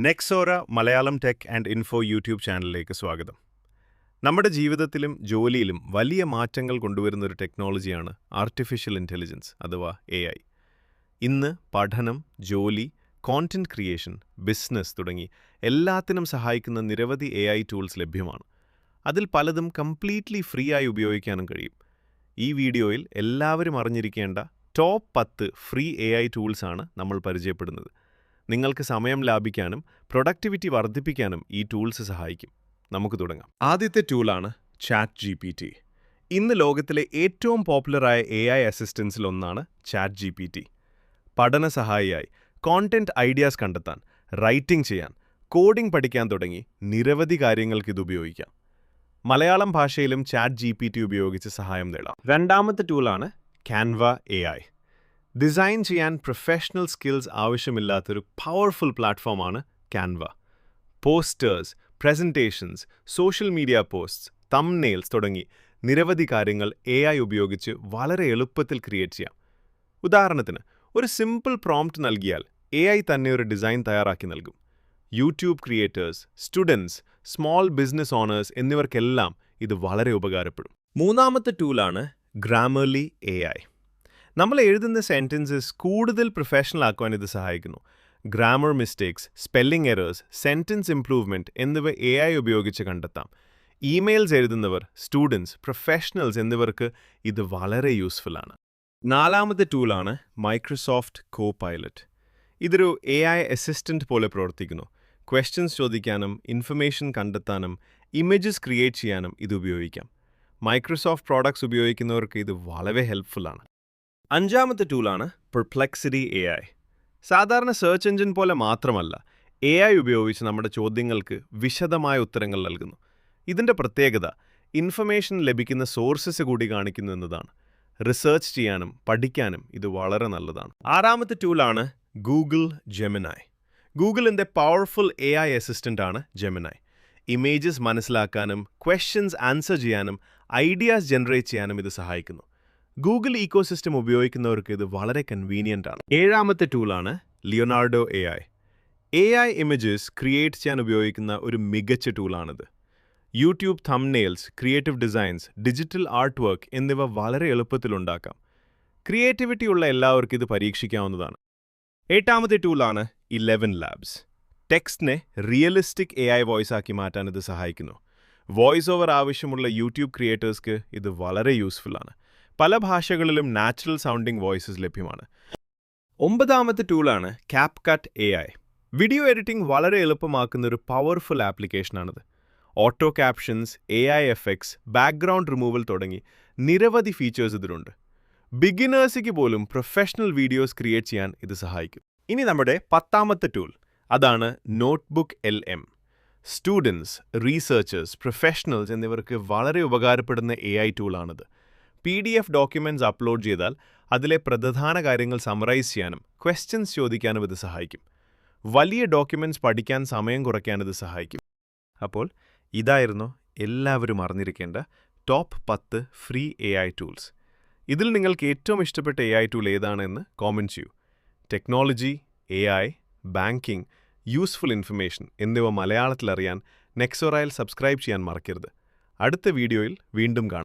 Nexora Malayalam tech and info YouTube ചാനലിലേക്ക് സ്വാഗതം. നമ്മുടെ ജീവിതത്തിലും ജോലിയിലും വലിയ മാറ്റങ്ങൾ കൊണ്ടുവരുന്ന ഒരു ടെക്നോളജിയാണ് ആർട്ടിഫിഷ്യൽ ഇൻ്റലിജൻസ് അഥവാ AI. ഇന്ന് പഠനം, ജോലി, കോണ്ടന്റ് ക്രിയേഷൻ, ബിസിനസ് തുടങ്ങി എല്ലാത്തിനും സഹായിക്കുന്ന നിരവധി AI ടൂൾസ് ലഭ്യമാണ്. അതിൽ പലതും കംപ്ലീറ്റ്ലി ഫ്രീ ആയി ഉപയോഗിക്കാനും കഴിയും. ഈ വീഡിയോയിൽ എല്ലാവരും അറിഞ്ഞിരിക്കേണ്ട ടോപ്പ് 10 ഫ്രീ AI ടൂൾസാണ് നമ്മൾ പരിചയപ്പെടുന്നത്. നിങ്ങൾക്ക് സമയം ലാഭിക്കാനും പ്രൊഡക്ടിവിറ്റി വർദ്ധിപ്പിക്കാനും ഈ ടൂൾസ് സഹായിക്കും. നമുക്ക് തുടങ്ങാം. ആദ്യത്തെ ടൂളാണ് ChatGPT. ഇന്ന് ലോകത്തിലെ ഏറ്റവും പോപ്പുലറായ AI അസിസ്റ്റൻസിൽ ഒന്നാണ് ChatGPT. പഠന സഹായിയായി കോണ്ടന്റ് ഐഡിയാസ് കണ്ടെത്താൻ, റൈറ്റിംഗ് ചെയ്യാൻ, കോഡിംഗ് പഠിക്കാൻ തുടങ്ങി നിരവധി കാര്യങ്ങൾക്ക് ഇത് ഉപയോഗിക്കാം. മലയാളം ഭാഷയിലും ChatGPT ഉപയോഗിച്ച് സഹായം നേടാം. രണ്ടാമത്തെ ടൂളാണ് Canva AI. ഡിസൈൻ ചെയ്യാൻ പ്രൊഫഷണൽ സ്കിൽസ് ആവശ്യമില്ലാത്തൊരു പവർഫുൾ പ്ലാറ്റ്ഫോമാണ് Canva. Posters, presentations, social media posts, thumbnails തുടങ്ങി നിരവധി കാര്യങ്ങൾ AI ഉപയോഗിച്ച് വളരെ എളുപ്പത്തിൽ ക്രിയേറ്റ് ചെയ്യാം. ഉദാഹരണത്തിന്, ഒരു സിമ്പിൾ പ്രോംപ്റ്റ് നൽകിയാൽ AI തന്നെ ഒരു ഡിസൈൻ തയ്യാറാക്കി നൽകും. YouTube creators, students, small business owners എന്നിവർക്കെല്ലാം ഇത് വളരെ ഉപകാരപ്പെടും. മൂന്നാമത്തെ ടൂളാണ് Grammarly AI. നമ്മൾ എഴുതുന്ന സെൻറ്റൻസസ് കൂടുതൽ പ്രൊഫഷണൽ ആക്കുവാൻ ഇത് സഹായിക്കുന്നു. Grammar mistakes, spelling errors, sentence improvement എന്നിവ AI ഉപയോഗിച്ച് കണ്ടെത്താം. ഇമെയിൽസ് എഴുതുന്നവർ, സ്റ്റുഡൻസ്, പ്രൊഫഷണൽസ് എന്നിവർക്ക് ഇത് വളരെ യൂസ്ഫുള്ളാണ്. നാലാമത്തെ ടൂളാണ് മൈക്രോസോഫ്റ്റ് കോപൈലറ്റ്. ഇതൊരു AI അസിസ്റ്റൻറ്റ് പോലെ പ്രവർത്തിക്കുന്നു. ക്വസ്റ്റ്യൻസ് ചോദിക്കാനും ഇൻഫർമേഷൻ കണ്ടെത്താനും ഇമേജസ് ക്രിയേറ്റ് ചെയ്യാനും ഇത് ഉപയോഗിക്കാം. മൈക്രോസോഫ്റ്റ് പ്രോഡക്ട്സ് ഉപയോഗിക്കുന്നവർക്ക് ഇത് വളരെ ഹെൽപ്ഫുള്ളാണ്. അഞ്ചാമത്തെ ടൂളാണ് പെർപ്ലെക്സിറ്റി AI. സാധാരണ സെർച്ച് എഞ്ചിൻ പോലെ മാത്രമല്ല, AI ഉപയോഗിച്ച് നമ്മുടെ ചോദ്യങ്ങൾക്ക് വിശദമായ ഉത്തരങ്ങൾ നൽകുന്നു. ഇതിൻ്റെ പ്രത്യേകത ഇൻഫർമേഷൻ ലഭിക്കുന്ന സോഴ്സസ് കൂടി കാണിക്കുന്നു എന്നതാണ്. റിസർച്ച് ചെയ്യാനും പഠിക്കാനും ഇത് വളരെ നല്ലതാണ്. ആറാമത്തെ ടൂളാണ് ഗൂഗിൾ ജെമിനായി. ഗൂഗിളിൻ്റെ പവർഫുൾ AI അസിസ്റ്റൻ്റ് ആണ് ജെമിനായി. ഇമേജസ് മനസ്സിലാക്കാനും ക്വസ്റ്റ്യൻസ് ആൻസർ ചെയ്യാനും ഐഡിയാസ് ജനറേറ്റ് ചെയ്യാനും ഇത് സഹായിക്കുന്നു. ഗൂഗിൾ ഇക്കോസിസ്റ്റം ഉപയോഗിക്കുന്നവർക്ക് ഇത് വളരെ കൺവീനിയൻ്റ് ആണ്. ഏഴാമത്തെ ടൂളാണ് Leonardo AI. AI images create ചെയ്യാൻ ഉപയോഗിക്കുന്ന ഒരു മികച്ച ടൂളാണിത്. YouTube thumbnails, creative designs, digital art work എന്നിവ വളരെ എളുപ്പത്തിലുണ്ടാക്കാം. ക്രിയേറ്റിവിറ്റി ഉള്ള എല്ലാവർക്കും ഇത് പരീക്ഷിക്കാവുന്നതാണ്. എട്ടാമത്തെ ടൂളാണ് 11 Labs. ടെക്സ്റ്റിനെ റിയലിസ്റ്റിക് AI വോയിസ് ആക്കി മാറ്റാൻ ഇത് സഹായിക്കുന്നു. വോയിസ് ഓവർ ആവശ്യമുള്ള യൂട്യൂബ് ക്രിയേറ്റേഴ്സ്ക്ക് ഇത് വളരെ യൂസ്ഫുള്ളാണ്. പല ഭാഷകളിലും നാച്ചുറൽ സൗണ്ടിംഗ് വോയിസസ് ലഭ്യമാണ്. ഒമ്പതാമത്തെ ടൂളാണ് CapCut AI. വീഡിയോ എഡിറ്റിംഗ് വളരെ എളുപ്പമാക്കുന്ന ഒരു പവർഫുൾ ആപ്ലിക്കേഷനാണിത്. Auto captions, AI effects, background removal തുടങ്ങി നിരവധി ഫീച്ചേഴ്സ് ഇതിലുണ്ട്. ബിഗിനേഴ്സിക്ക് പോലും പ്രൊഫഷണൽ വീഡിയോസ് ക്രിയേറ്റ് ചെയ്യാൻ ഇത് സഹായിക്കും. ഇനി നമ്മുടെ 10ാമത്തെ ടൂൾ, അതാണ് നോട്ട്ബുക്ക് LM. സ്റ്റുഡൻസ്, റീസേർച്ചേഴ്സ്, പ്രൊഫഷണൽസ് എന്നിവർക്ക് വളരെ ഉപകാരപ്പെടുന്ന AI ടൂളാണിത്. PDF ഡോക്യുമെൻറ്റ്സ് അപ്ലോഡ് ചെയ്താൽ അതിലെ പ്രധാന കാര്യങ്ങൾ സമറൈസ് ചെയ്യാനും ക്വസ്റ്റ്യൻസ് ചോദിക്കാനും ഇത് സഹായിക്കും. വലിയ ഡോക്യുമെൻറ്റ്സ് പഠിക്കാൻ സമയം കുറയ്ക്കാൻ ഇത് സഹായിക്കും. അപ്പോൾ ഇതായിരുന്നു എല്ലാവരും അറിഞ്ഞിരിക്കേണ്ട ടോപ്പ് 10 ഫ്രീ AI ടൂൾസ്. ഇതിൽ നിങ്ങൾക്ക് ഏറ്റവും ഇഷ്ടപ്പെട്ട AI ടൂൾ ഏതാണെന്ന് കോമെൻറ്റ് ചെയ്യൂ. Technology, AI, banking, useful information എന്നിവ മലയാളത്തിൽ അറിയാൻ നെക്സോറയിൽ സബ്സ്ക്രൈബ് ചെയ്യാൻ മറക്കരുത്. അടുത്ത വീഡിയോയിൽ വീണ്ടും കാണാം.